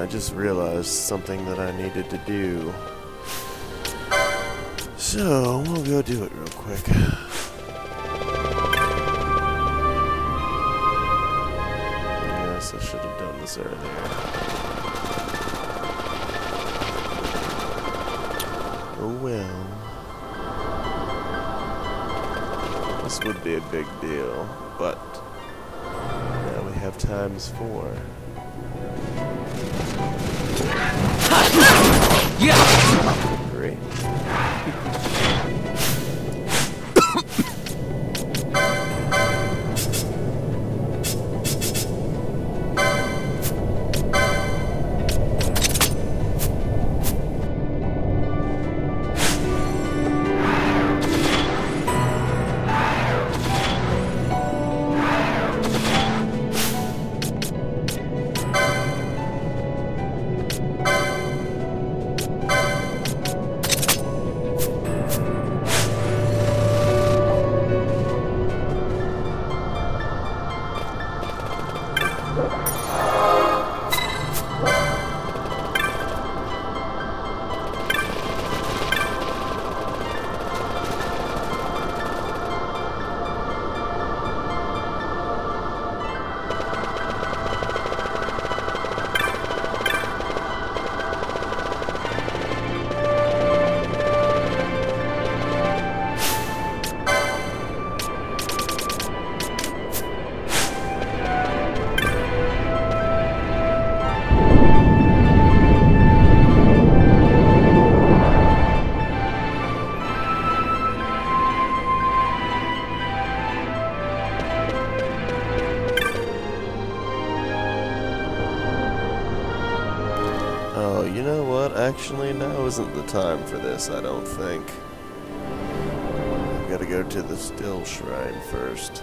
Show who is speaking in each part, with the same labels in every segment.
Speaker 1: I just realized something that I needed to do. So, we'll go do it real quick. Yes, I should have done this earlier. Oh well. This would be a big deal, but now we have times 4. Yeah. Great. Oh, you know what? Actually, now isn't the time for this, I don't think. I've got to go to the Still Shrine first.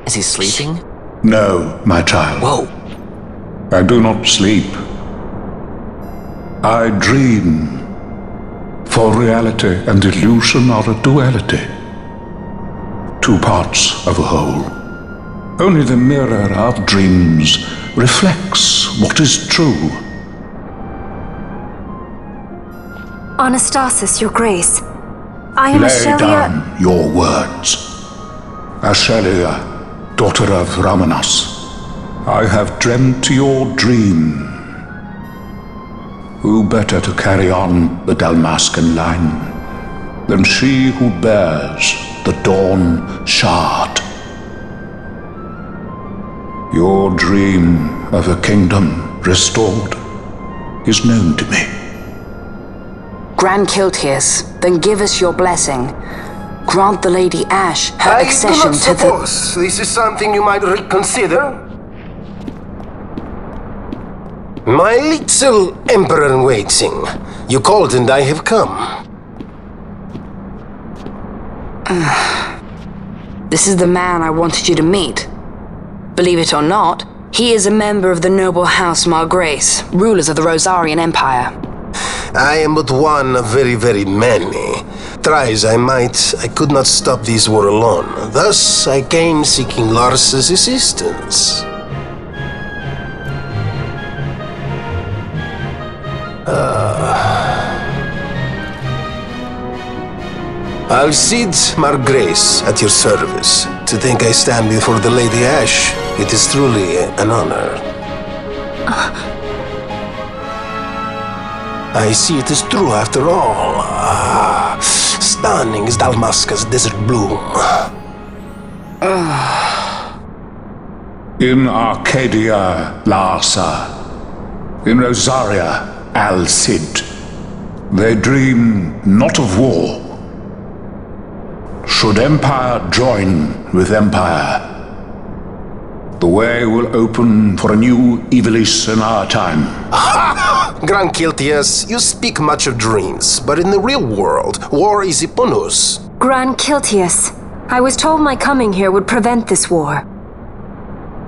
Speaker 2: Is he sleeping?
Speaker 3: No, my child.
Speaker 2: Whoa!
Speaker 3: I do not sleep. I dream. For reality and illusion are a duality. 2 parts of a whole. Only the mirror of dreams reflects what is true.
Speaker 4: Anastasis, Your Grace. I am
Speaker 3: Lay
Speaker 4: Ashelia.
Speaker 3: down your words. Ashelia, daughter of Ramanas, I have dreamt your dream. Who better to carry on the Dalmascan line than she who bears the Dawn Shard? Your dream of a kingdom restored is known to me.
Speaker 5: Grand Kiltias, then give us your blessing. Grant the Lady Ash her accession to the...
Speaker 6: I do not suppose this is something you might reconsider. My little Emperor-in-Waiting, you called and I have come.
Speaker 5: This is the man I wanted you to meet. Believe it or not, he is a member of the noble house Margrace, rulers of the Rosarian Empire.
Speaker 6: I am but one of very, very many. Try as I might, I could not stop this war alone. Thus, I came seeking Lars's assistance. Alcide Margrace at your service. To think I stand before the Lady Ash, it is truly an honor. I see it is true after all. Stunning is Dalmasca's desert bloom.
Speaker 3: In Arcadia, Larsa. In Rosaria, Alcid. They dream not of war. Should empire join with empire, the way will open for a new Evilis in our time.
Speaker 6: Grand Kiltias, you speak much of dreams, but in the real world, war is upon us.
Speaker 4: Grand Kiltias, I was told my coming here would prevent this war.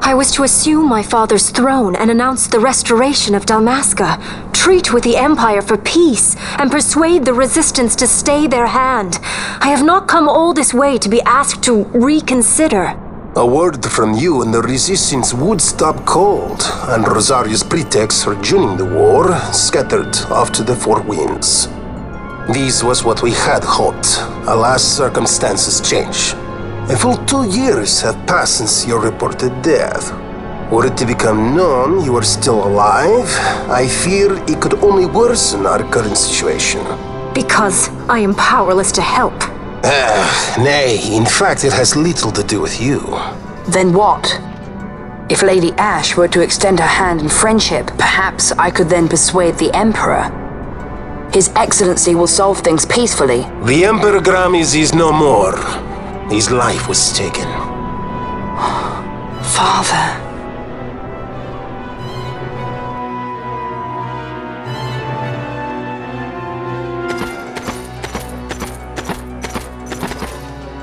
Speaker 4: I was to assume my father's throne and announce the restoration of Dalmasca, treat with the Empire for peace, and persuade the Resistance to stay their hand. I have not come all this way to be asked to reconsider.
Speaker 6: A word from you and the Resistance would stop cold, and Rosario's pretext for joining the war scattered off to the four winds. This was what we had hoped. Alas, circumstances change. A full 2 years have passed since your reported death. Were it to become known you are still alive, I fear it could only worsen our current situation.
Speaker 4: Because I am powerless to help.
Speaker 6: Nay, in fact it has little to do with you.
Speaker 5: Then what? If Lady Ash were to extend her hand in friendship, perhaps I could then persuade the Emperor. His Excellency will solve things peacefully.
Speaker 6: The Emperor Gramis is no more. His life was taken.
Speaker 5: Father.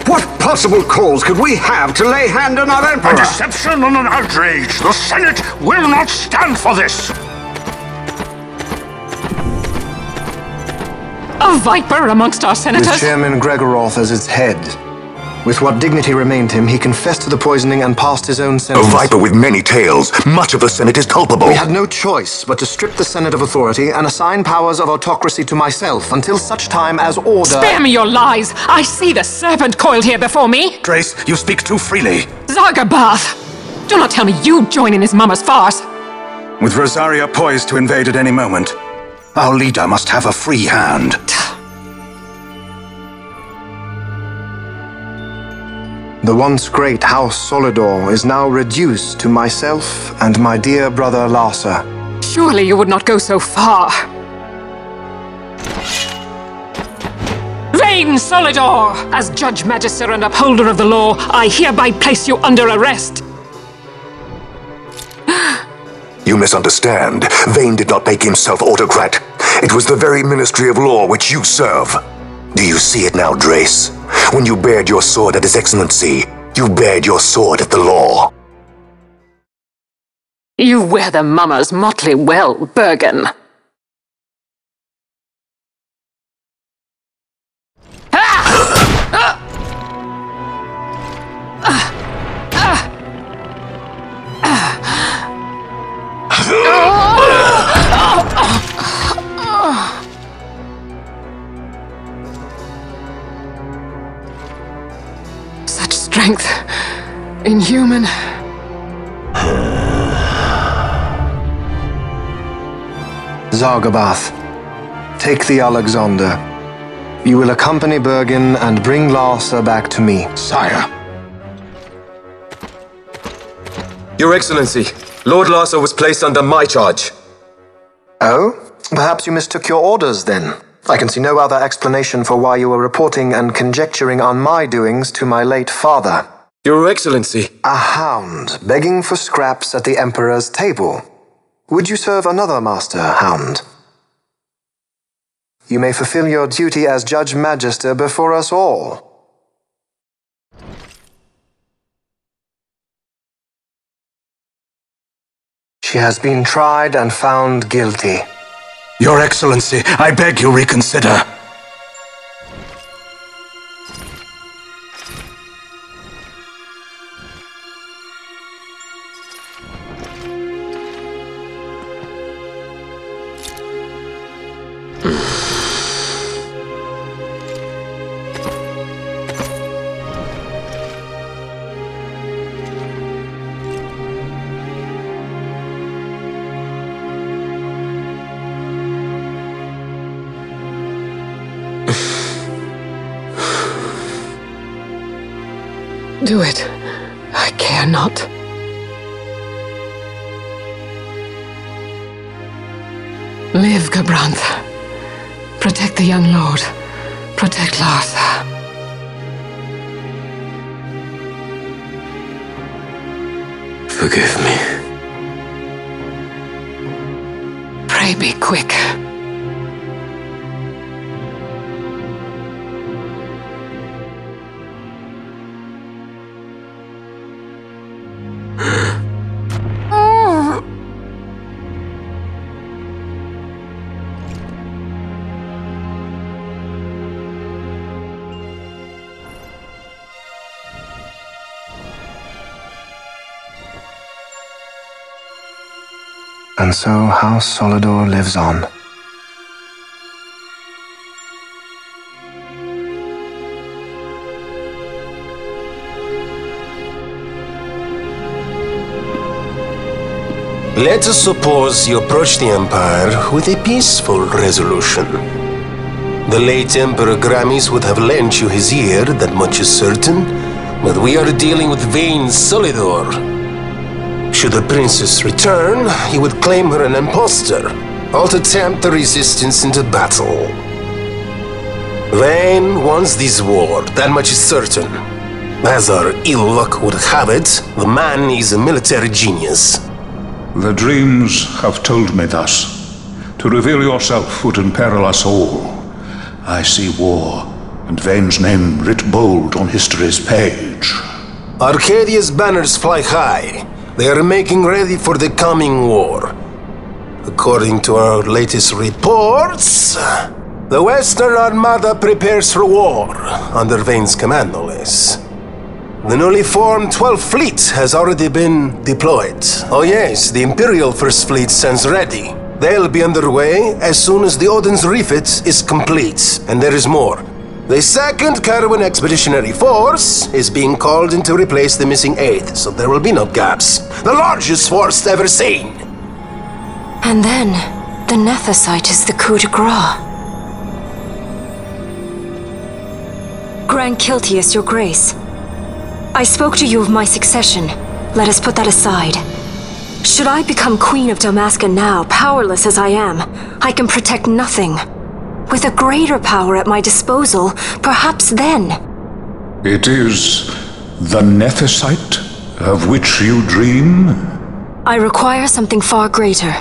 Speaker 7: What possible cause could we have to lay hand on our Emperor?
Speaker 8: A deception and an outrage! The Senate will not stand for this!
Speaker 9: A viper amongst our senators?
Speaker 10: With Chairman Gregoroth as its head. With what dignity remained him, he confessed to the poisoning and passed his own sentence.
Speaker 8: A viper with many tails. Much of the Senate is culpable.
Speaker 10: We had no choice but to strip the Senate of authority and assign powers of autocracy to myself until such time as order...
Speaker 9: Spare me your lies! I see the serpent coiled here before me!
Speaker 8: Grace, you speak too freely.
Speaker 9: Zargabath! Do not tell me you join in his mama's farce!
Speaker 8: With Rosaria poised to invade at any moment, our leader must have a free hand.
Speaker 10: The once great House Solidor is now reduced to myself and my dear brother Larsa.
Speaker 9: Surely you would not go so far. Vain Solidor! As Judge Magister and upholder of the law, I hereby place you under arrest.
Speaker 8: You misunderstand. Vane did not make himself autocrat. It was the very Ministry of Law which you serve. Do you see it now, Drace? When you bared your sword at His Excellency, you bared your sword at the law.
Speaker 9: You wear the mama's motley well, Bergen. Such strength. Inhuman.
Speaker 10: Zargabath, take the Alexander. You will accompany Bergen and bring Larsa back to me.
Speaker 8: Sire.
Speaker 11: Your Excellency, Lord Larsa was placed under my charge.
Speaker 10: Oh? Perhaps you mistook your orders then. I can see no other explanation for why you were reporting and conjecturing on my doings to my late father.
Speaker 11: Your Excellency.
Speaker 10: A hound begging for scraps at the Emperor's table. Would you serve another master, hound? You may fulfill your duty as Judge Magister before us all. She has been tried and found guilty.
Speaker 8: Your Excellency, I beg you reconsider.
Speaker 9: Do it. I care not. Live, Gabranth. Protect the young lord. Protect Larsa.
Speaker 12: Forgive me.
Speaker 9: Pray be quick.
Speaker 10: And so House Solidor lives on.
Speaker 6: Let us suppose you approach the Empire with a peaceful resolution. The late Emperor Gramis would have lent you his ear, that much is certain, but we are dealing with vain Solidor. Should the princess return, he would claim her an impostor, or to tempt the resistance into battle. Vayne wants this war, that much is certain. As our ill luck would have it, the man is a military genius.
Speaker 3: The dreams have told me thus. To reveal yourself would imperil us all. I see war, and Vayne's name writ bold on history's page.
Speaker 6: Arcadia's banners fly high. They are making ready for the coming war. According to our latest reports, the Western Armada prepares for war, under Vayne's command, no less. The newly formed 12th Fleet has already been deployed. Oh yes, the Imperial First Fleet stands ready. They'll be underway as soon as the Odin's refit is complete. And there is more. The 2nd Caravan Expeditionary Force is being called in to replace the missing 8th, so there will be no gaps. The largest force ever seen!
Speaker 4: And then, the Nethicite is the coup de grace. Grand Kiltius, your grace. I spoke to you of my succession. Let us put that aside. Should I become Queen of Dalmasca now, powerless as I am, I can protect nothing. With a greater power at my disposal, perhaps then.
Speaker 3: It is the Nethicite of which you dream?
Speaker 4: I require something far greater.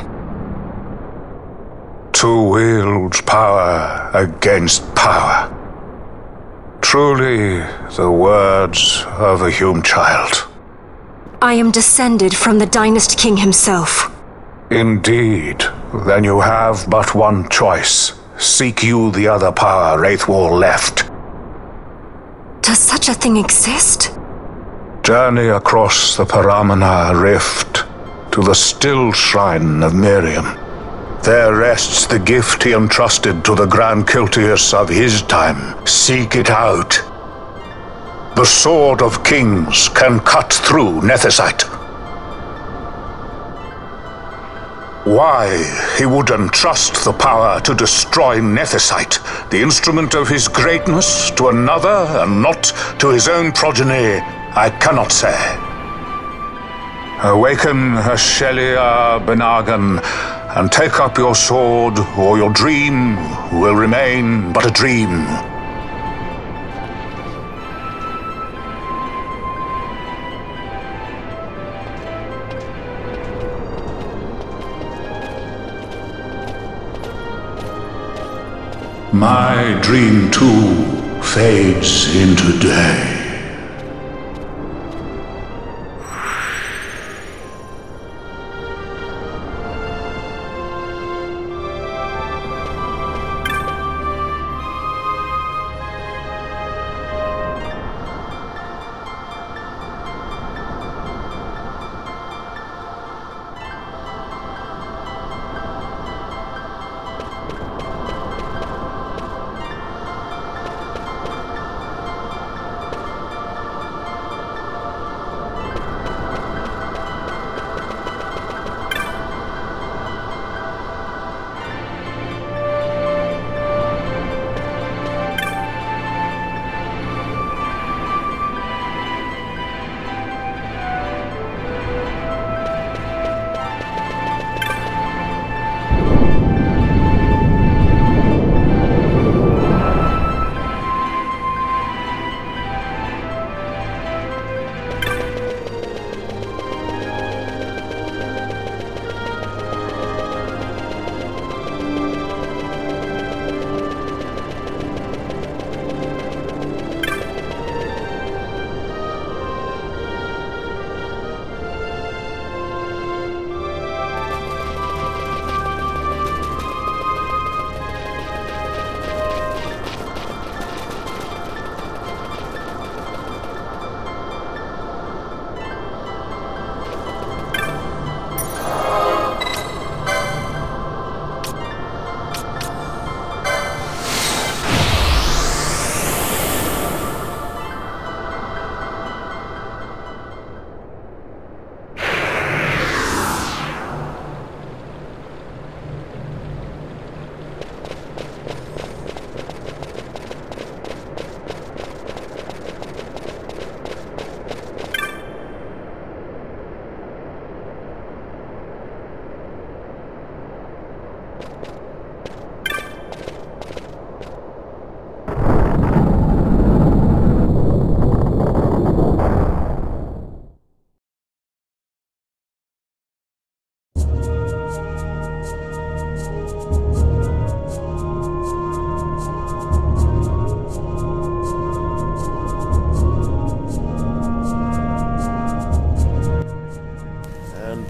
Speaker 3: To wield power against power. Truly, the words of a Hume child.
Speaker 4: I am descended from the Dynast King himself.
Speaker 3: Indeed. Then you have but one choice. Seek you the other power Wraithwall left.
Speaker 4: Does such a thing exist?
Speaker 3: Journey across the Paramana Rift to the still shrine of Miriam. There rests the gift he entrusted to the Grand Kiltius of his time. Seek it out. The Sword of Kings can cut through Nethicite. Why he would entrust the power to destroy Nethicite, the instrument of his greatness, to another and not to his own progeny, I cannot say. Awaken Shelia Benagan and take up your sword, or your dream will remain but a dream. My dream too fades into day.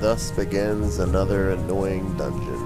Speaker 1: Thus begins another annoying dungeon.